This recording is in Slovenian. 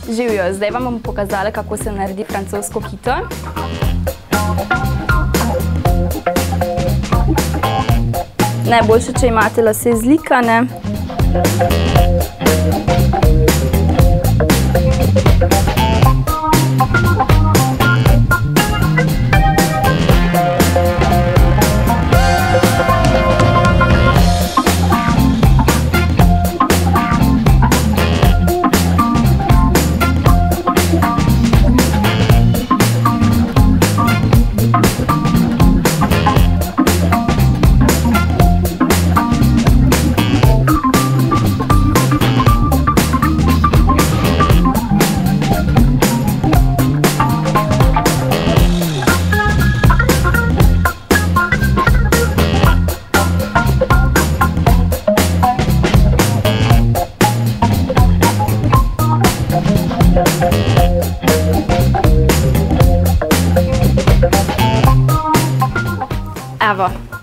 Živijo, zdaj vam bom pokazala, kako se naredi francosko kito. Najboljše, če imate lase zlikane. Evo.